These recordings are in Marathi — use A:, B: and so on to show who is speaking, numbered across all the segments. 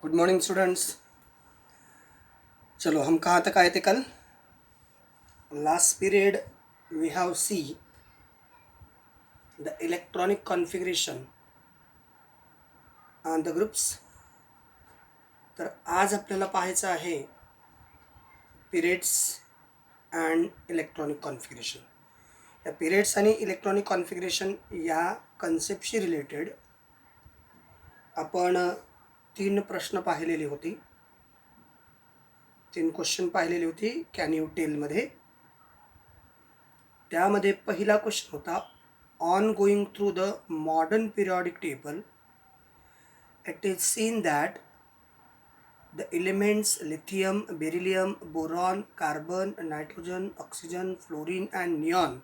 A: Good morning students. चलो हम कहाँ तक आए थे कल? Last period we have see the electronic configuration on the groups. तर आज आपल्याला पाहायचं आहे पिरियड्स अँड इलेक्ट्रॉनिक कॉन्फिगरेशन. या पिरियड्स आणि इलेक्ट्रॉनिक कॉन्फिगरेशन या कन्सेप्टशी रिलेटेड आपण 3 प्रश्न पाहिलेली होती, 3 क्वेश्चन पाहिलेली होती कॅन यू टेलमध्ये. त्यामध्ये पहिला क्वेश्चन होता on going through the modern periodic table it is seen that the elements lithium, beryllium, boron, carbon, nitrogen, oxygen, fluorine and neon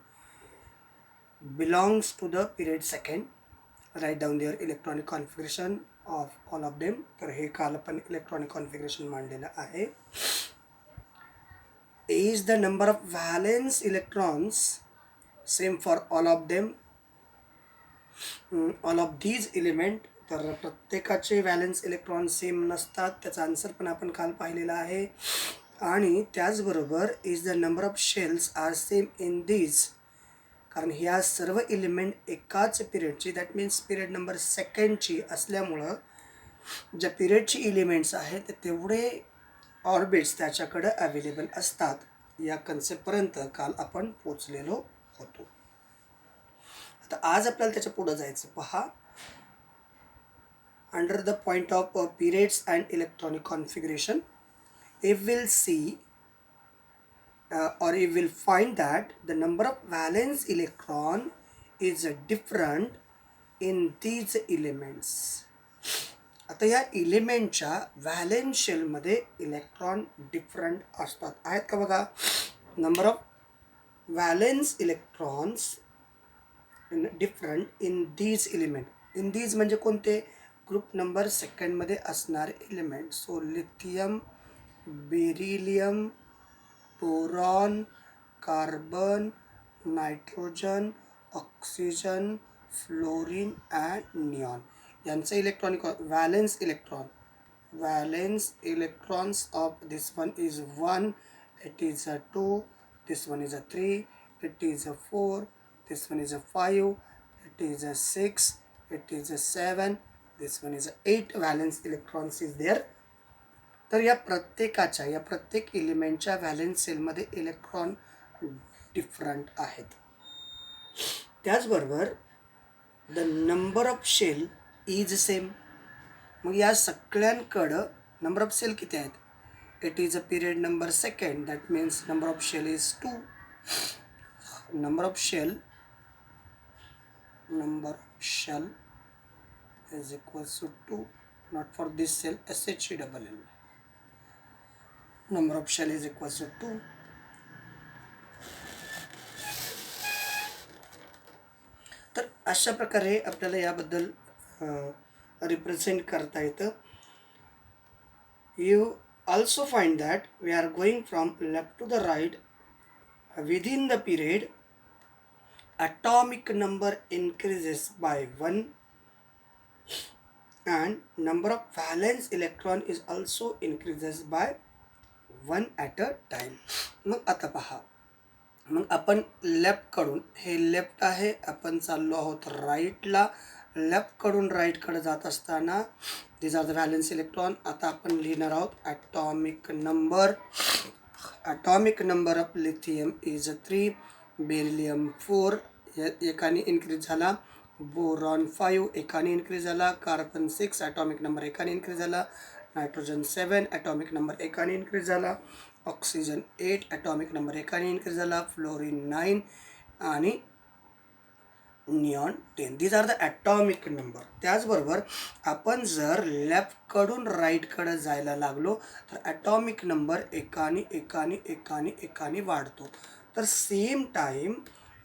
A: belongs to the period second. Write down their electronic configuration of all of them. तर हे काल आपण इलेक्ट्रॉनिक कॉन्फिगरेशन मांडलेलं आहे. Is the number of valence electrons same for all of them? All of these element. तर प्रत्येकाचे व्हॅलेन्स इलेक्ट्रॉन सेम नसतात, त्याचा आन्सर पण आपण काल पाहिलेला आहे. आणि त्याचबरोबर is the number of shells are same in these, कारण ह्या सर्व एलिमेंट एकाच पिरियडची, दॅट मीन्स पिरियड नंबर सेकंडची असल्यामुळं ज्या पिरियडची एलिमेंट्स आहेत तेवढे ऑर्बिट्स त्याच्याकडं अवेलेबल असतात. या कन्सेप्टपर्यंत काल आपण पोचलेलो होतो. आता आज आपल्याला त्याच्या पुढं जायचं. पहा, under the point of periods and electronic configuration, if we'll see or you will find that the number of valence electron is different in these elements. आता या एलिमेंटच्या व्हॅलेन्स शेलमध्ये इलेक्ट्रॉन डिफरंट असतात. आहेत का बघा, number of valence electrons different in these element. In these म्हणजे कोणते? ग्रुप नंबर सेकंडमध्ये असणारे element. So lithium, beryllium, boron, carbon, nitrogen, oxygen, fluorine and neon यांचं electronic valence electron. Valence electrons of this one is 1, it is a 2, this one is a 3, it is a 4, this one is a 5, it is a 6, it is a 7, this one is a 8 valence electrons is there. तर या प्रत्येक एलिमेंटच्या व्हॅलेन्स सेलमध्ये इलेक्ट्रॉन डिफरंट आहेत. त्याचबरोबर the number of shell is same. मग या सगळ्यांकडं नंबर ऑफ शेल किती आहेत? It is a period number second, that means number of shell is 2. number of shell is equals to 2, not for this cell, SHE double L. Number of shell is equals to 2. तर अशा प्रकारे आपल्याला याबद्दल रिप्रेझेंट करता येतं. You also find that we are going from left to the right within the period. Atomic number increases by 1 and number of valence electron is also increases by 1 at a time. मग आता पहा, मग आपण लेफ्टकडून, हे लेफ्ट आहे, आपण चाललो आहोत राईटला. लेफ्टकडून राईटकडे जात असताना this are the valence electron. आता आपण लिहिणार आहोत atomic number. Atomic number of lithium is 3, beryllium 4 एकाने इन्क्रीज झाला, बोरॉन 5 एकाने इन्क्रीज झाला, कार्बन 6 ॲटॉमिक नंबर एकाने इन्क्रीज झाला, नायट्रोजन 7 ॲटॉमिक नंबर एकाने इन्क्रीज झाला, ऑक्सिजन 8 ॲटॉमिक नंबर एकाने इन्क्रीज झाला, फ्लोरीन 9 आणि neon 10. These are the atomic number. त्याचबरोबर आपण जर लेफ्टकडून राईटकडे जायला लागलो तर ॲटॉमिक नंबर एकाने वाढतो. तर सेम टाईम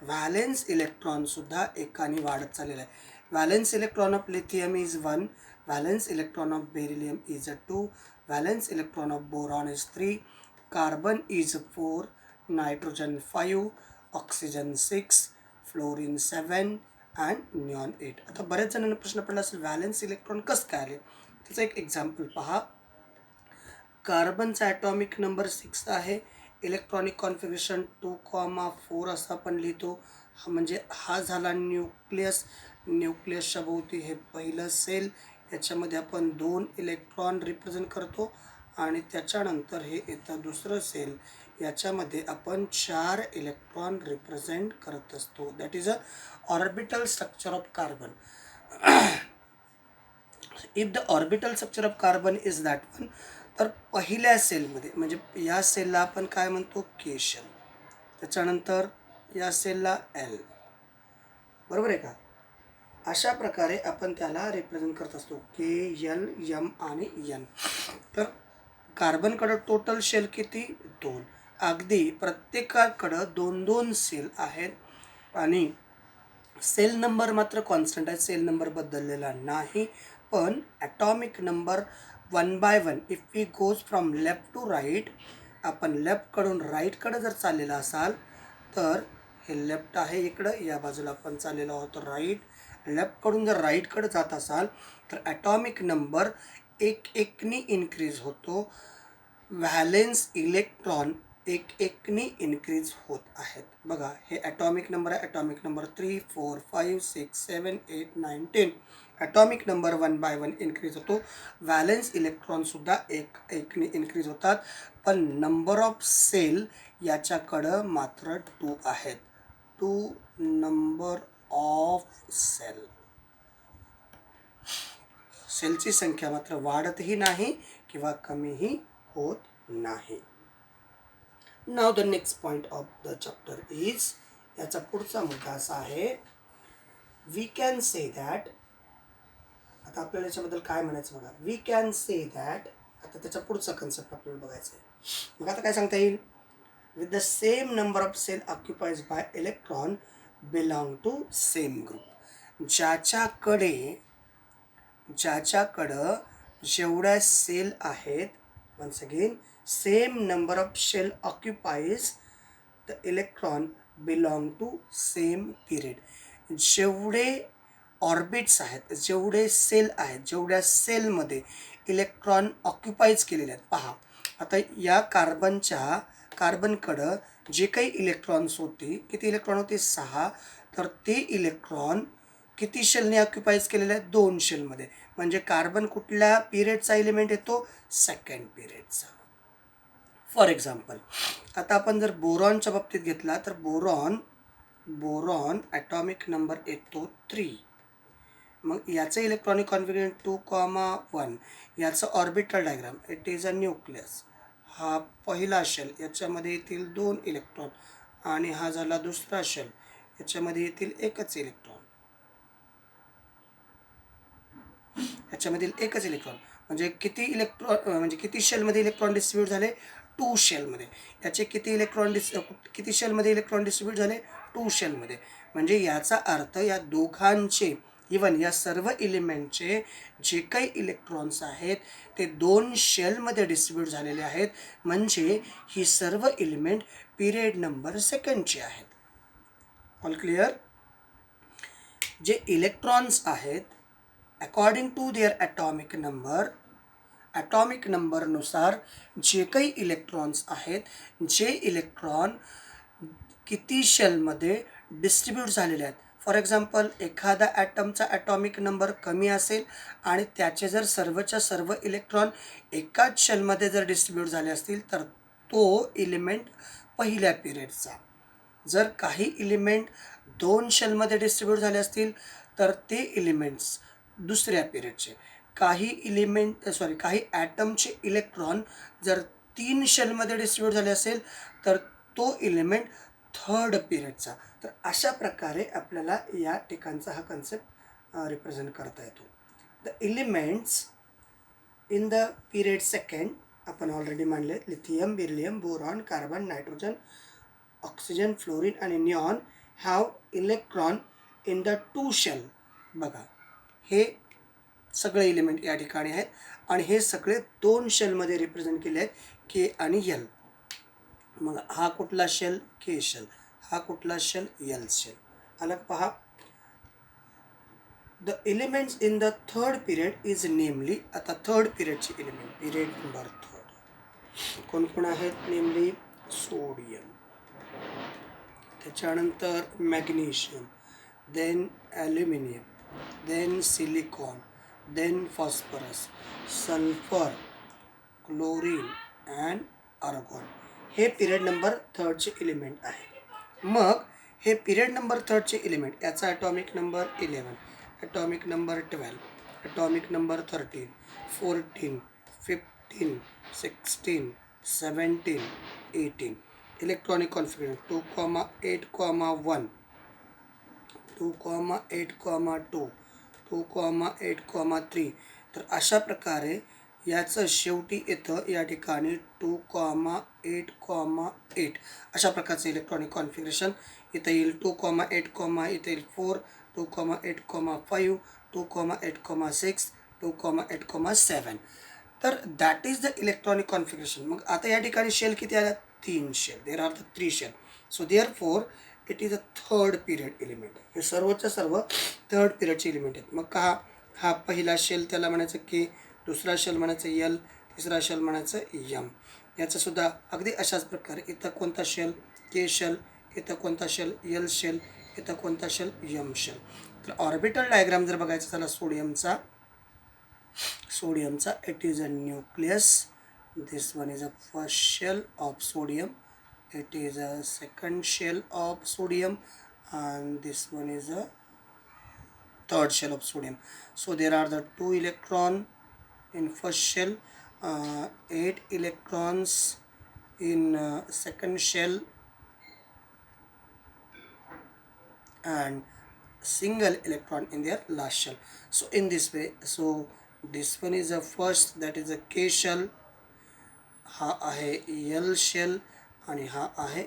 A: व्हॅलेन्स इलेक्ट्रॉनसुद्धा एकाने वाढत चाललेला आहे. Valence electron of lithium is 1, valence electron of beryllium is 2, valence electron of boron is 3, carbon is 4, nitrogen 5, oxygen 6, fluorine 7 and neon 8. आता बऱ्याच जणांना प्रश्न पडला असेल व्हॅलेन्स इलेक्ट्रॉन कसं काय आले? त्याचं एक एक्झाम्पल पहा. कार्बनचा ॲटॉमिक नंबर 6 आहे. इलेक्ट्रॉनिक कॉन्फिगरेशन 2,4 असं आपण लिहितो. म्हणजे हा झाला न्यूक्लियस. न्यूक्लियसच्या भोवती हे पहिलं सेल, याच्यामध्ये आपण 2 इलेक्ट्रॉन रिप्रेझेंट करतो. आणि त्याच्यानंतर हे येतं दुसरं सेल, याच्यामध्ये आपण 4 इलेक्ट्रॉन रिप्रेझेंट करत असतो. That is a orbital structure of carbon. If the orbital structure of carbon is that one, तर पहिल्या सेलमध्ये म्हणजे या सेलला आपण काय म्हणतो, के शेल. त्याच्यानंतर या सेलला एल. बरोबर आहे का? अशा प्रकारे आपण त्याला रिप्रेझेंट करत असतो, के, एल, एम आणि एन. तर कार्बनकडं टोटल शेल किती, 2. अगदी प्रत्येकाकडं 2-2 सेल आहेत. आणि सेल नंबर मात्र कॉन्स्टंट आहे, सेल नंबर बदललेला नाही. पण atomic number 1 by 1, if we goes from left to right, आपण लेफ्टकडून राईटकडं जर चाललेला असाल तर हे लेफ्ट आहे इकडं, या बाजूला आपण चाललेलो आहोत राईट. लेफ्टकडून जर राईटकडं जात असाल तर ॲटॉमिक नंबर एकनी इन्क्रीज होतो. व्हॅलेन्स इलेक्ट्रॉन एकनी इन्क्रीज होत आहेत. बघा, हे ॲटॉमिक नंबर आहे. Atomic number 3, 4, 5, 6, 7, 8, 9, 10. Atomic number 1 by 1 increase होतो. व्हॅलेन्स इलेक्ट्रॉनसुद्धा एकनी इन्क्रीज होतात. पण नंबर ऑफ सेल याच्याकडं मात्र 2 आहेत. 2 नंबर ऑफ सेल. सेलची संख्या मात्र वाढतही नाही किंवा कमीही होत नाही. नाव the next point of the chapter is, याचा पुढचा मुद्दा असा आहे, वी कॅन से दॅट. आता आपल्याला याच्याबद्दल काय म्हणायचं बघा. वी कॅन से दॅट, आता त्याचा पुढचा कन्सेप्ट आपल्याला बघायचा आहे. मग आता काय सांगता येईल, with the same number of shell occupies by electron belong to same group. ज्याच्याकडं जेवढ्या सेल आहेत, once again, same number of shell occupies the electron belong to same period. जेवढे ऑर्बिट्स आहेत, जेवढे सेल आहेत, जेवढ्या सेलमध्ये इलेक्ट्रॉन ऑक्युपाइज केलेले आहेत. पहा, आता या कार्बनकडं जे काही इलेक्ट्रॉन्स होते, किती इलेक्ट्रॉन होते, 6. तर ते इलेक्ट्रॉन किती शेलने ऑक्युपाइज केलेले आहेत, 2 शेलमध्ये. म्हणजे कार्बन कुठल्या पिरियडचा एलिमेंट येतो, सेकंड पिरियडचा. फॉर एक्झाम्पल, आता आपण जर बोरॉनच्या बाबतीत घेतला तर बोरॉन ॲटॉमिक नंबर येतो 3. मग याचं इलेक्ट्रॉनिक कॉन्फिगरेशन 2,1. याचं orbital diagram, it is a nucleus. हा पहिला शेल, याच्यामध्ये येतील 2 इलेक्ट्रॉन. आणि हा झाला दुसरा शेल, याच्यामध्ये येतील एकच इलेक्ट्रॉन. याच्यामधील एकच इलेक्ट्रॉन म्हणजे किती शेलमध्ये इलेक्ट्रॉन डिस्ट्रीब्यूट झाले, 2 शेलमध्ये. याचे किती शेलमध्ये इलेक्ट्रॉन डिस्ट्रीब्यूट झाले, 2 शेलमध्ये. म्हणजे याचा अर्थ या दोघांचे, इवन या सर्व एलिमेंटचे जे काही इलेक्ट्रॉन्स आहेत ते 2 शेलमध्ये डिस्ट्रीब्यूट झालेले आहेत. म्हणजे ही सर्व एलिमेंट पिरियड नंबर सेकंडचे आहेत. All clear. जे इलेक्ट्रॉन्स आहेत, अकॉर्डिंग टू देअर ॲटॉमिक नंबरनुसार जे काही इलेक्ट्रॉन्स आहेत, जे इलेक्ट्रॉन किती शेलमध्ये डिस्ट्रीब्यूट झालेले आहेत. फॉर एक्झाम्पल, एखादा ॲटमचा ॲटॉमिक नंबर कमी असेल आणि त्याचे जर सर्वच्या सर्व इलेक्ट्रॉन एकाच शेलमध्ये जर डिस्ट्रीब्यूट झाले असतील तर तो इलिमेंट पहिल्या पिरियडचा. जर काही इलिमेंट 2 शेलमध्ये डिस्ट्रीब्यूट झाले असतील तर ते इलिमेंट्स दुसऱ्या पिरियडचे. काही ॲटमचे इलेक्ट्रॉन जर 3 शेलमध्ये डिस्ट्रीब्यूट झाले असेल तर तो इलिमेंट थर्ड पिरियडचा. तर अशा प्रकारे आपल्याला या ठिकाणचा हा कन्सेप्ट रिप्रेझेंट करता येतो. The elements in the period second आपण ऑलरेडी मानले, lithium, beryllium, boron, carbon, nitrogen, oxygen, fluorine आणि neon have electron in the 2 shell. बघा, हे सगळे एलिमेंट या ठिकाणी आहेत आणि हे सगळे 2 शेलमध्ये रिप्रेझेंट केले आहेत, के आणि एल. मग हा कुठला शेल, के शेल. हा कुठला शेल, एल शेल. आलं पहा. The elements in the third period is namely, आता थर्ड पिरियडचे एलिमेंट पिरियड नंबर थर्ड कोण कोण आहेत, नेमली सोडियम, त्याच्यानंतर magnesium, then aluminium, then silicon, then phosphorus, sulphur, chlorine and argon. हे पिरियड नंबर थर्डचे एलिमेंट आहे. मग हे पिरियड नंबर थर्डचे एलिमेंट, याचा atomic number 11, atomic number 12, atomic number 13, 14, 15, 16, 17, 18. Electronic configuration 2,8,1, 2,8,2, 2,8,3. तर अशा प्रकारे याचं शेवटी येतं या ठिकाणी 2,8,8 अशा प्रकारचं इलेक्ट्रॉनिक कॉन्फिगरेशन इथं येईल. 2,8, इथं येईल 4, 2,8,5, 2,8,6, 2,8,7. तर that is the electronic configuration. मग आता या ठिकाणी शेल किती आल्या, 3 shell. There are the 3 shell. So therefore it is a third period element. हे सर्वच्या सर्व थर्ड पिरियडचे एलिमेंट आहेत. मग हा पहिला शेल त्याला म्हणायचं के, दुसरा शेल म्हणायचं यल, तिसरा शेल म्हणायचं यम. याचंसुद्धा अगदी अशाच प्रकारे इथं कोणता शेल, के शेल, इथं कोणता शेल, यल शेल, इथं कोणता शेल, यम शेल. तर ऑर्बिटल डायग्राम जर बघायचा झाला सोडियमचा, it is a nucleus. This one is a first shell of sodium. It is a second shell of sodium, and this one is a third shell of sodium. So there are the 2 electron in first shell, 8 electrons in second shell, and single electron in their last shell. So in this way, so this one is a first, that is a K shell, हा आहे यल शेल आणि हा आहे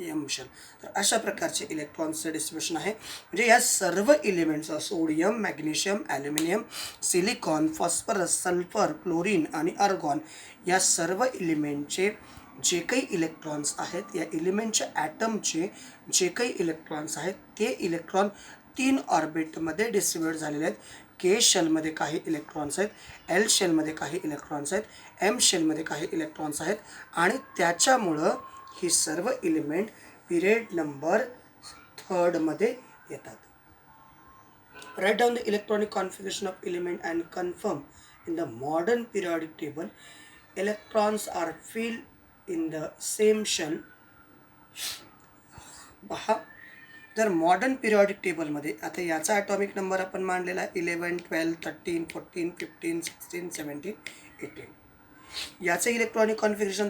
A: एम शेल. तर अशा प्रकारचे इलेक्ट्रॉन्सचं डिस्ट्रीब्युशन आहे. म्हणजे या सर्व एलिमेंट्सचं sodium, magnesium, aluminium, silicon, phosphorus, sulphur, chlorine आणि आर्गॉन या सर्व एलिमेंटचे जे काही इलेक्ट्रॉन्स आहेत, या एलिमेंटच्या ॲटमचे जे काही इलेक्ट्रॉन्स आहेत ते इलेक्ट्रॉन 3 ऑर्बिटमध्ये डिस्ट्रीब्यूट झालेले आहेत. के शेलमध्ये काही इलेक्ट्रॉन्स आहेत, एल शेलमध्ये काही इलेक्ट्रॉन्स आहेत, एम शेलमध्ये काही इलेक्ट्रॉन्स आहेत आणि त्याच्यामुळं ही सर्व एलिमेंट पिरियड नंबर थर्डमध्ये येतात. Write down the electronic configuration of element and confirm in the modern periodic table. Electrons are filled in the same shell. पहा, तर मॉडर्न पिरियॉडिक टेबलमध्ये आता याचा ॲटॉमिक नंबर आपण मांडलेला आहे 11, 12, 13, 14, 15, 16, 17, 18. याचं इलेक्ट्रॉनिक कॉन्फिगरेशन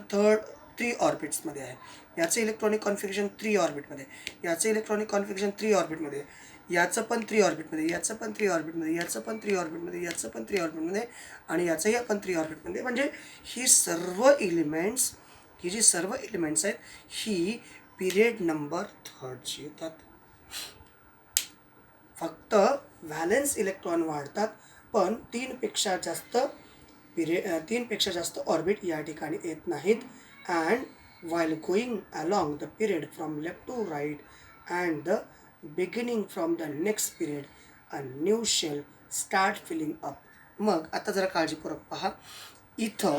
A: 3 ऑर्बिट्समध्ये आहे. याचं इलेक्ट्रॉनिक कॉन्फिगरेशन 3 ऑर्बिटमध्ये, याचं इलेक्ट्रॉनिक कॉन्फिगरेशन 3 ऑर्बिटमध्ये, याचं पण 3 ऑर्बिटमध्ये, याचं पण 3 ऑर्बिटमध्ये, याचं पण 3 ऑर्बिटमध्ये, याचं पण 3 ऑर्बिटमध्ये आणि याचंही आपण 3 ऑर्बिटमध्ये. म्हणजे ही सर्व एलिमेंट्स, ही जी सर्व एलिमेंट्स आहेत ही पिरियड नंबर थर्डची येतात. फक्त व्हॅलेन्स इलेक्ट्रॉन वाढतात, पण 3पेक्षा जास्त ऑर्बिट या ठिकाणी येत नाहीत. And while going along the period from left to right and the beginning from the next period, a new shell start filling up. मग आता जरा काळजीपूर्वक पहा, इथं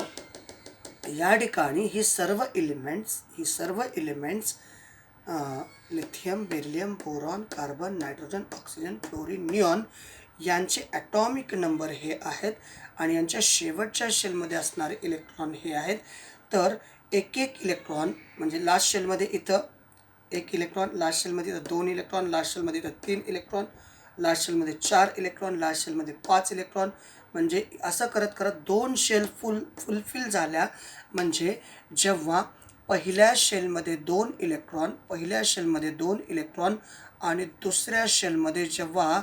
A: या ठिकाणी ही सर्व elements lithium, beryllium, boron, carbon, nitrogen, oxygen, fluorine, neon यांचे ॲटॉमिक नंबर हे आहेत आणि यांच्या शेवटच्या शेलमध्ये असणारे इलेक्ट्रॉन हे आहेत. तर एक इलेक्ट्रॉन म्हणजे लास्ट शेलमध्ये इथं 1 इलेक्ट्रॉन, लास्ट शेलमध्ये इथं 2 इलेक्ट्रॉन, लास्ट शेलमध्ये इथं 3 इलेक्ट्रॉन, लास्ट शेलमध्ये 4 इलेक्ट्रॉन, लास्ट शेलमध्ये 5 इलेक्ट्रॉन. म्हणजे असं करत करत 2 शेल फुलफिल झाल्या. म्हणजे जेव्हा पहिल्या शेलमध्ये 2 इलेक्ट्रॉन आणि दुसऱ्या शेलमध्ये जेव्हा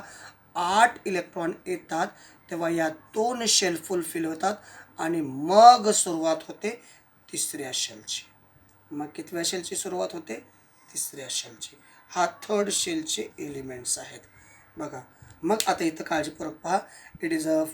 A: 8 इलेक्ट्रॉन येतात तेव्हा या 2 शेल फुलफिल होतात आणि मग सुरुवात होते तिसऱ्या शेलची. मग कितव्या शेलची सुरुवात होते? तिसऱ्या शेलची. हा थर्ड शेलचे एलिमेंट्स आहेत बघा. मग आता इथं काळजीपूर्वक पहा, इट इज अ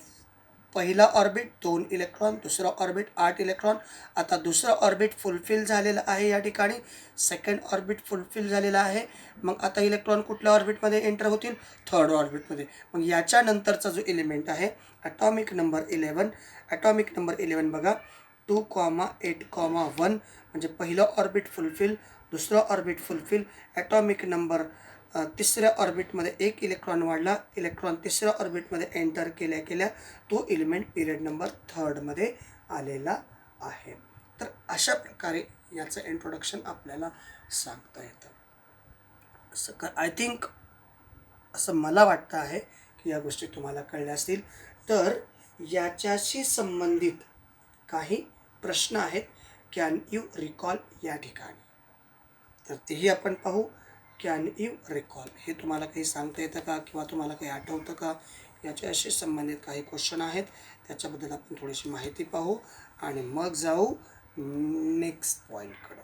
A: पहिला ऑर्बिट 2 इलेक्ट्रॉन, दुसरा ऑर्बिट 8 इलेक्ट्रॉन. आता दुसरा ऑर्बिट फुलफिल झालेला आहे या ठिकाणी, सेकंड ऑर्बिट फुलफिल झालेला आहे. मग आता इलेक्ट्रॉन कुठल्या ऑर्बिटमध्ये एंटर होतील? थर्ड ऑर्बिटमध्ये. मग याच्यानंतरचा जो एलिमेंट आहे ॲटॉमिक नंबर 11, ॲटॉमिक नंबर 11 बघा 2,8,1 म्हणजे पहिलं ऑर्बिट फुलफिल, दुसरं ऑर्बिट फुलफिल. ॲटॉमिक नंबर तिसऱ्या ऑर्बिटमध्ये एक इलेक्ट्रॉन वाढला, इलेक्ट्रॉन तिसऱ्या ऑर्बिटमध्ये एंटर केल्या केल्या तो एलिमेंट पिरियड नंबर थर्डमध्ये आलेला आहे. तर अशा प्रकारे याचं इंट्रोडक्शन आपल्याला सांगता येतं. असं आय थिंक असं मला वाटतं आहे की या गोष्टी तुम्हाला कळल्या असतील. तर याच्याशी संबंधित काही प्रश्न आहेत, कॅन यू रिकॉल या ठिकाणी, तर तेही आपण पाहू. कॅन यू रिकॉल हे तुम्हाला काही सांगता येतं का, किंवा तुम्हाला काही आठवतं का, याच्याशी संबंधित काही क्वेश्चन आहेत, त्याच्याबद्दल आपण थोडीशी माहिती पाहू आणि मग जाऊ नेक्स्ट पॉईंटकडं.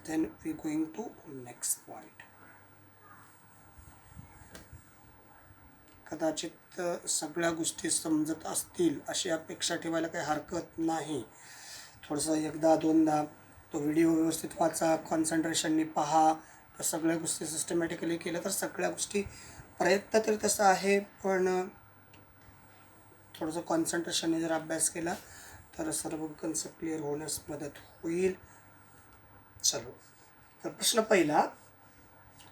A: Then we going to next point. कदाचित सगळ्या गोष्टी समजत असतील अशी अपेक्षा ठेवायला काही हरकत नाही. थोडंसं एकदा दोनदा तो व्हिडिओ व्यवस्थित वाचा, कॉन्सन्ट्रेशननी पहा, तर सगळ्या गोष्टी सिस्टमॅटिकली केल्या तर सगळ्या गोष्टी, प्रयत्न तरी तसं आहे पण थोडंसं कॉन्सन्ट्रेशनने जर अभ्यास केला तर सर्व कन्सेप्ट क्लिअर होण्यास मदत होईल. चलो, तर प्रश्न पहिला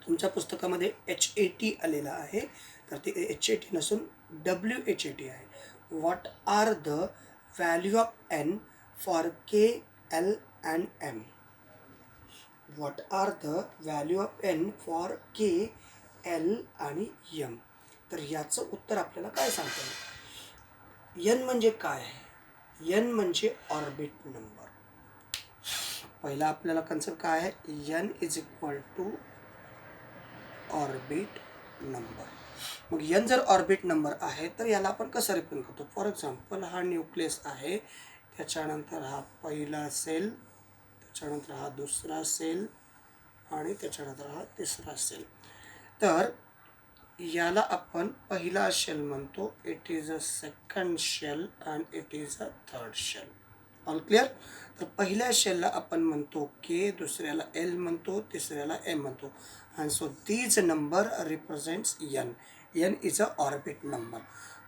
A: तुमच्या पुस्तकामध्ये HAT आलेला आहे, तर ते HAT नसून WHAT आहे. What are the value of N for K, L and M? What are the value of N for K, L आणि M? तर याचं उत्तर आपल्याला काय सांगता येईल? N म्हणजे काय आहे? N म्हणजे ऑर्बिट नंबर. पहिला आपल्याला कन्सेप्ट काय आहे? N is equal to orbit number. मग N जर ऑर्बिट नंबर आहे तर याला आपण कसं रिप्रेझेंट करतो? फॉर एक्झाम्पल हा न्यूक्लियस आहे, त्याच्यानंतर हा पहिला सेल, त्याच्यानंतर हा दुसरा सेल आणि त्याच्यानंतर हा तिसरा सेल. तर याला आपण पहिला शेल म्हणतो, it is a second shell and it is a third shell. All clear? तर पहिल्या शेलला आपण म्हणतो K, दुसऱ्याला L म्हणतो, तिसऱ्याला M म्हणतो. and so these number represents N. N is a orbit number.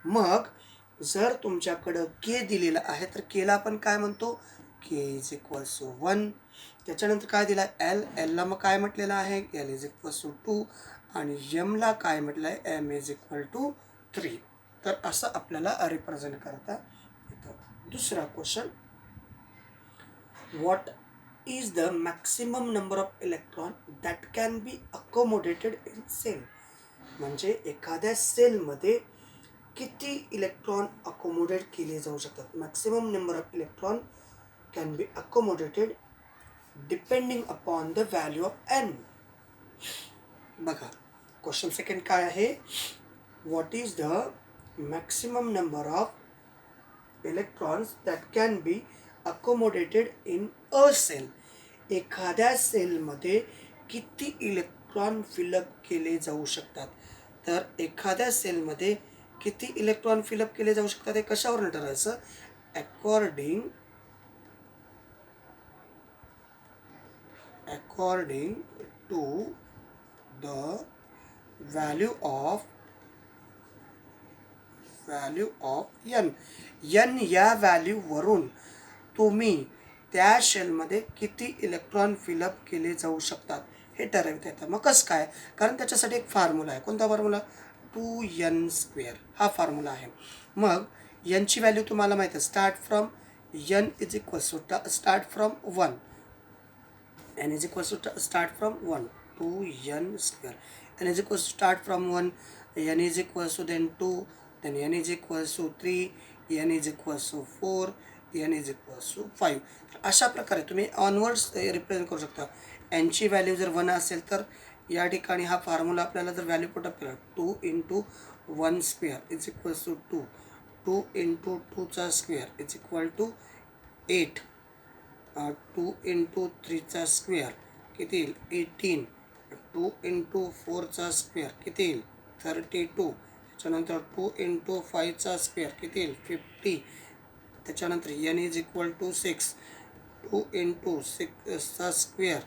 A: मग जर तुमच्याकडं K दिलेलं आहे तर Kला आपण काय म्हणतो? K is equals to 1. त्याच्यानंतर काय दिलं आहे? L. Lला मग काय म्हटलेलं आहे? L is equals to 2. आणि Mला काय म्हटलं आहे? M is equal to 3. तर असं आपल्याला रिप्रेझेंट करता येतं. दुसरा question, what is the maximum number of electron that can be accommodated in cell? म्हणजे एखाद्या सेलमध्ये किती इलेक्ट्रॉन अकोमोडेट केले जाऊ शकतात? Maximum number of electron can be accommodated depending upon the value of N. बघा क्वेश्चन सेकंड काय आहे? What is the maximum number of electrons that can be accommodated in a shell. एखाद्या सेलमध्ये किती इलेक्ट्रॉन फिलअप केले जाऊ शकतात? तर एखाद्या सेलमध्ये किती इलेक्ट्रॉन फिलअप केले जाऊ शकतात हे कशावरून ठरायचं? According to the value of N. N या व्हॅल्यूवरून तुम्ही त्या शेलमध्ये किती इलेक्ट्रॉन फिलअप केले जाऊ शकतात हे ठरवता येतं. मग कसं काय? कारण त्याच्यासाठी एक फॉर्म्युला आहे. कोणता फॉर्म्युला? 2n². हा फॉर्म्युला आहे. मग Nची व्हॅल्यू तुम्हाला माहीत आहे, start from N is equals to start from 1. N is equals to start from 1, 2n². N is equals to start from 1, N is equals to then 2, then N is equals to 3, N is equals to 4, N is equals to 5. अशा प्रकारे तुम्ही ऑनवर्ड्स रिप्रेझेंट करू शकता. Nची व्हॅल्यू जर 1 असेल तर या ठिकाणी हा फॉर्म्युला आपल्याला जर व्हॅल्यू पुटअप केला, 2 × 1² is equals to 2, 2 × 2² is equal to 8, 2 × 3² किती येईल? 18, 2 × 4² किती येईल? 32, त्याच्यानंतर 2 × 5चा स्क्वेअर किती येईल 50, त्याच्यानंतर n इज इक्वल टू 6, 2 × 6चा स्क्वेअर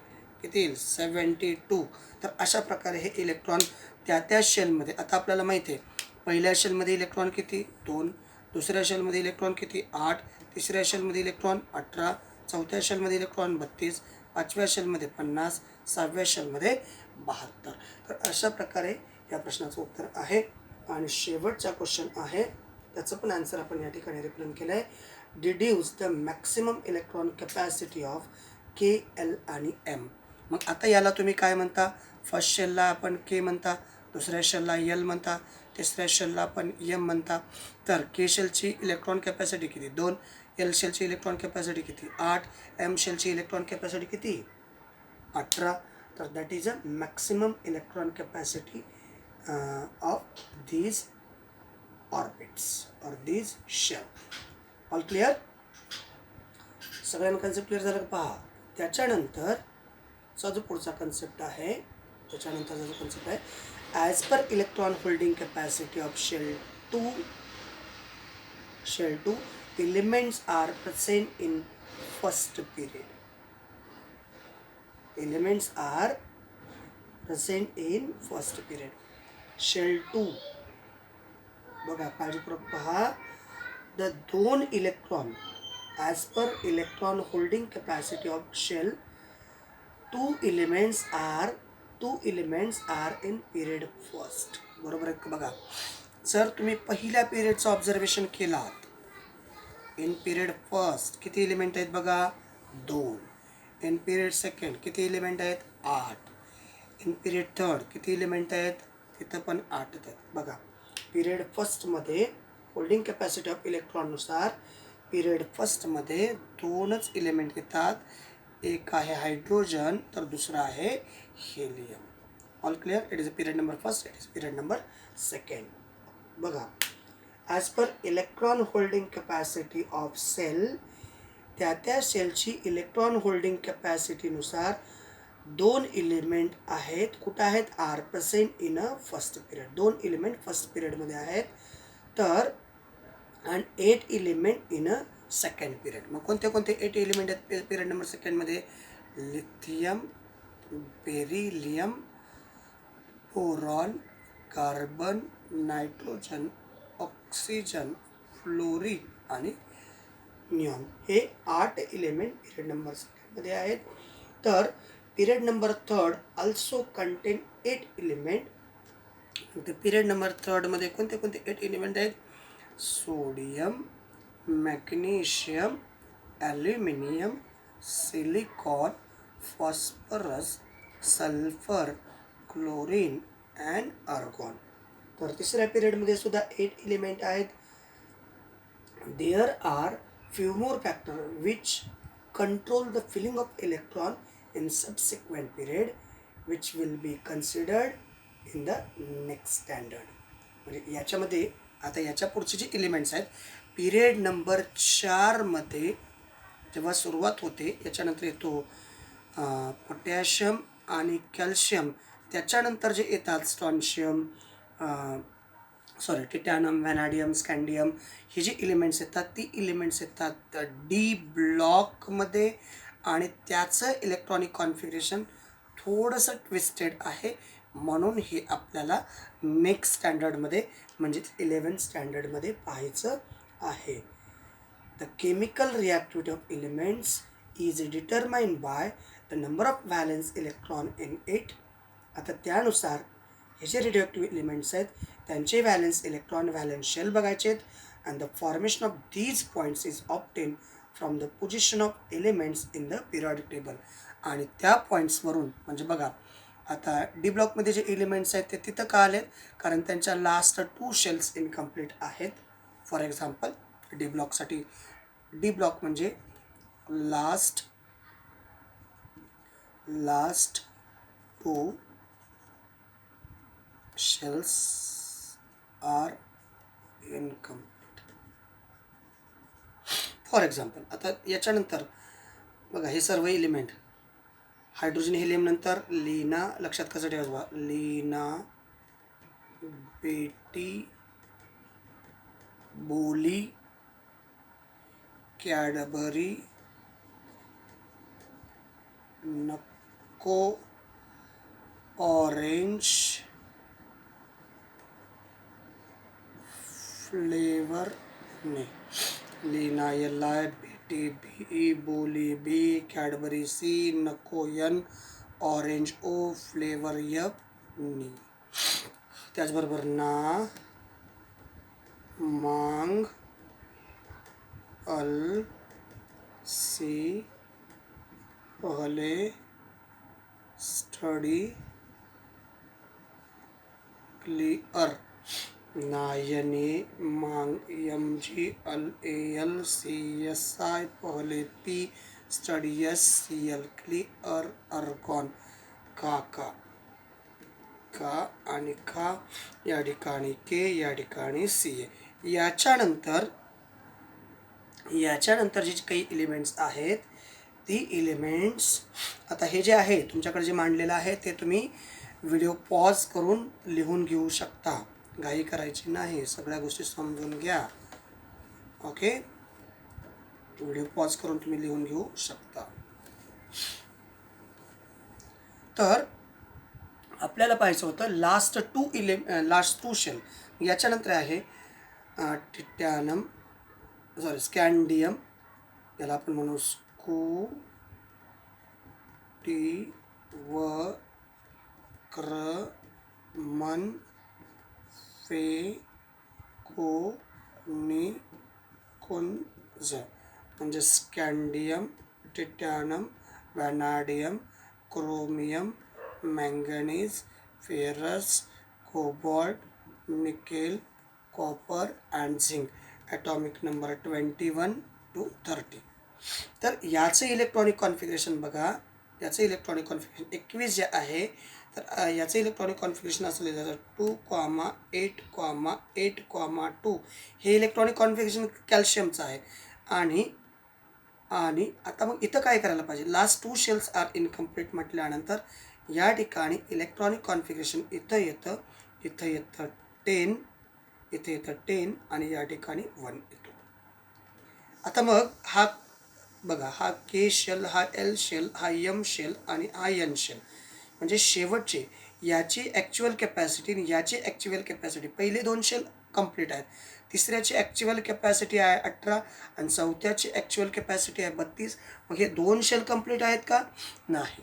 A: किती येईल 72. तर अशा प्रकारे हे इलेक्ट्रॉन त्या शेलमध्ये, आता आपल्याला माहिती आहे पहिल्या शेलमध्ये इलेक्ट्रॉन किती 2, दुसऱ्या शेलमध्ये इलेक्ट्रॉन किती 8, तिसऱ्या शेलमध्ये इलेक्ट्रॉन 18, चौथ्या शेलमध्ये इलेक्ट्रॉन 32, पाचव्या शेलमध्ये 50, सहाव्या शेलमध्ये 72. तर अशा प्रकारे या प्रश्नाचं उत्तर आहे. आणि शेवटचा क्वेश्चन आहे, त्याचं पण आन्सर आपण या ठिकाणी रिप्रेझेंट केलं आहे. Deduce the maximum electron capacity of K, L आणि एम. मग आता याला तुम्ही काय म्हणता, फर्स्ट शेलला आपण के म्हणता, दुसऱ्या शेलला एल म्हणता, तिसऱ्या शेलला आपण एम म्हणता. तर के शेलची इलेक्ट्रॉन कॅपॅसिटी किती 2, एल शेलची इलेक्ट्रॉन कॅपॅसिटी किती 8, एम शेलची इलेक्ट्रॉन कॅपॅसिटी किती 18. तर that is a maximum electron capacity of these orbits or these shell. All clear, सगळ्यांना कन्सेप्ट क्लिअर झालं का पहा. त्याच्यानंतरचा जो पुढचा कन्सेप्ट आहे, त्याच्यानंतरचा जो कन्सेप्ट आहे, as per electron holding capacity of shell 2 elements are present in first period. Elements are present in first period. Shell 2 बघा काळजीपूर्वक पहा, the 2 electron as per electron holding capacity of shell 2 elements are in period first. बरोबर आहे का बघा. जर तुम्ही पहिल्या पिरियडचं ऑब्झर्वेशन केलात, इन पिरियड फर्स्ट किती एलिमेंट आहेत बघा 2, इन पिरियड सेकंड किती एलिमेंट आहेत 8, इन पिरियड थर्ड किती एलिमेंट आहेत तिथं पण 8 आहेत. बघा पिरियड फर्स्टमध्ये होल्डिंग कॅपॅसिटी ऑफ इलेक्ट्रॉननुसार पिरियड फर्स्टमध्ये 2च एलिमेंट येतात, एक आहे हायड्रोजन तर दुसरा आहे helium. All clear, it is a period number first, it is period number second. बघा as per electron holding capacity of shell, त्या सेलची इलेक्ट्रॉन होल्डिंग कॅपॅसिटीनुसार 2 एलिमेंट आहेत, कुठं आहेत are present in a first period. 2 element first पिरियडमध्ये आहेत, तर and 8 element in a second period. मग कोणते 8 एलिमेंट आहेत पिरियड नंबर सेकंडमध्ये, lithium, beryllium, boron, carbon, nitrogen, oxygen, fluorine आणि निऑन. हे 8 एलिमेंट पिरियड नंबर सेकंडमध्ये आहेत. तर period number third also contain 8 element. तर पिरियड नंबर थर्डमध्ये कोणते 8 एलिमेंट आहेत, sodium, magnesium, aluminium, silicon, phosphorus, sulphur, chlorine and argon. तर तिसऱ्या पिरियडमध्ये सुद्धा 8 एलिमेंट आहेत. There are few more factors which control the filling of electron in subsequent period, which will be considered in the next standard. म्हणजे याच्यामध्ये आता याच्या पुढचे जे एलिमेंट्स आहेत पिरियड नंबर 4मध्ये जेव्हा सुरुवात होते, याच्यानंतर येतो पोटॅशियम आणि कॅल्शियम, त्याच्यानंतर जे येतात स्ट्रॉन्शियम, टिटॅनम, व्हॅनाडियम, स्कँडियम, हे जे एलिमेंट्स येतात ती एलिमेंट्स येतात डी ब्लॉकमध्ये. आणि त्याचं इलेक्ट्रॉनिक कॉन्फिगरेशन थोडंसं ट्विस्टेड आहे, म्हणून हे आपल्याला नेक्स्ट स्टँडर्डमध्ये म्हणजेच 11th स्टँडर्डमध्ये पाहायचं आहे. The chemical reactivity of elements is determined by the number of valence electron in it. आता त्यानुसार हे जे रेडिओॲक्टिव्ह एलिमेंट्स आहेत त्यांचे व्हॅलेन्स इलेक्ट्रॉन व्हॅलेन्स शेल बघायचे आहेत. And the formation of these points is obtain from the position of elements in the periodic table. आणि त्या पॉईंट्सवरून म्हणजे बघा आता डी ब्लॉकमध्ये जे एलिमेंट्स आहेत ते तिथं का आलेत, कारण त्यांच्या लास्ट 2 शेल्स इनकम्प्लीट आहेत. For example D ब्लॉकसाठी D block म्हणजे last 2 shells are incomplete. For example आता याच्यानंतर बघा हे सर्व एलिमेंट हायड्रोजन हेलियम नंतर लीना, लक्षात कसं ठेवायचं बघा, लीना, बेटी, बोली, कैडबरी, नको, ऑरेंज, फ्लेवर ने. Leena L I, Betty B, बोली बी, कॅडबरी सी, नको N, orange O, flavour F नी. त्याचबरोबर ना, मांग, अल, सी, पहले, स्टडी, क्लियर. नायने, मांग, एम जी, अल ए एल, सी एस आय, पहले P, study S C L, clear, argon. काका, का आणि का या ठिकाणी के, या ठिकाणी सी ए. याच्यानंतर जे काही एलिमेंट्स आहेत ती एलिमेंट्स, आता हे जे आहे तुमच्याकडे जे मांडलेलं आहे ते तुम्ही व्हिडिओ पॉज करून लिहून घेऊ शकता. घाई करायची नाही, सगळ्या गोष्टी समजून घ्या. ओके, व्हिडिओ पॉज करून तुम्ही लिहून घेऊ शकता. तर आपल्याला पाहायचं होतं लास्ट टू शेल. याच्यानंतर आहे टिटॅनम, स्कॅन्डियम, याला आपण म्हणू स्कू टी व क्र मन फे को नि कुंज. म्हणजे scandium, titanium, vanadium, chromium, manganese, ferrous, cobalt, nickel, copper and zinc. Atomic number 21 to 30. तर याचं इलेक्ट्रॉनिक कॉन्फिगरेशन बघा, याचं इलेक्ट्रॉनिक कॉन्फिगरेशन 21 जे आहे, तर याचं इलेक्ट्रॉनिक कॉन्फिगरेशन असलेलं जातं 2,8,8,2. हे इलेक्ट्रॉनिक कॉन्फिगरेशन कॅल्शियमचं आहे. आणि आता मग इथं काय करायला पाहिजे, लास्ट 2 शेल्स आर इनकम्प्लीट म्हटल्यानंतर या ठिकाणी इलेक्ट्रॉनिक कॉन्फिगरेशन इथं येतं 10, इथे येतं 10 आणि या ठिकाणी 1 येतो. आता मग हा बघा, हा के शेल, हा एल शेल, हा एम शेल आणि हा एन शेल. म्हणजे शेवटचे याची ॲक्च्युअल कॅपॅसिटी आणि याची ॲक्च्युअल कॅपॅसिटी, पहिले 2 शेल कंप्लीट आहेत, तिसऱ्याची ॲक्च्युअल कॅपॅसिटी आहे 18 आणि चौथ्याची ॲक्च्युअल कॅपॅसिटी आहे 32. मग हे 2 शेल कंप्लीट आहेत का? नाही.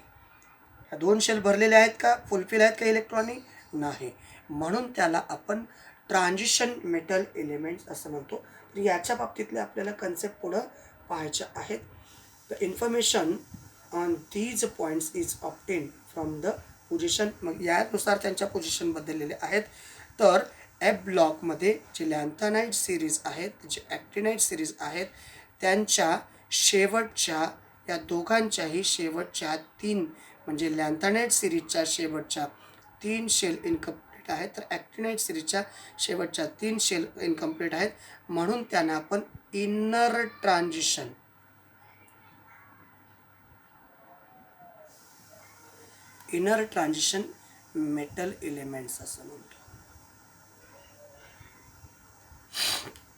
A: ह्या 2 शेल भरलेले आहेत का? फुलफिल आहेत का इलेक्ट्रॉनिक? नाही. म्हणून त्याला आपण ट्रान्झिशन मेटल एलिमेंट्स असं म्हणतो. तर याच्या बाबतीतले आपल्याला कन्सेप्ट पुढं पाहायच्या आहेत. The information on these points is obtain from the position. मग यानुसार त्यांच्या पोझिशन बदललेले आहेत. तर एफ ब्लॉकमध्ये जे लॅन्थानाइट सिरीज आहेत, जे ॲक्टिनाइट सिरीज आहेत, त्यांच्या शेवटच्या, या दोघांच्याही शेवटच्या 3, म्हणजे लॅन्थानाइट सिरीजच्या शेवटच्या 3 शेल इनकम्प्लीट आहेत, तर ॲक्टिनाइट सिरीजच्या शेवटच्या 3 शेल इनकम्प्लीट आहेत. म्हणून त्यांना आपण इनर ट्रान्झिशन मेटल एलिमेंट्स असं म्हणतो.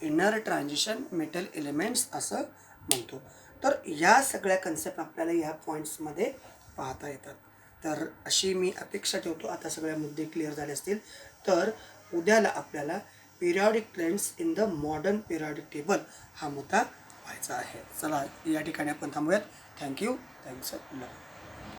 A: इनर ट्रान्झिशन मेटल एलिमेंट्स असं म्हणतो. तर या सगळ्या कन्सेप्ट आपल्याला या पॉईंट्समध्ये पाहता येतात. तर अशी मी अपेक्षा ठेवतो आता सगळे मुद्दे क्लिअर झाले असतील. तर उद्याला आपल्याला periodic trends in the modern periodic table हा मुद्दा व्हायचा आहे. चला या ठिकाणी आपण थांबूयात. थँक्यू. Thanks a lot.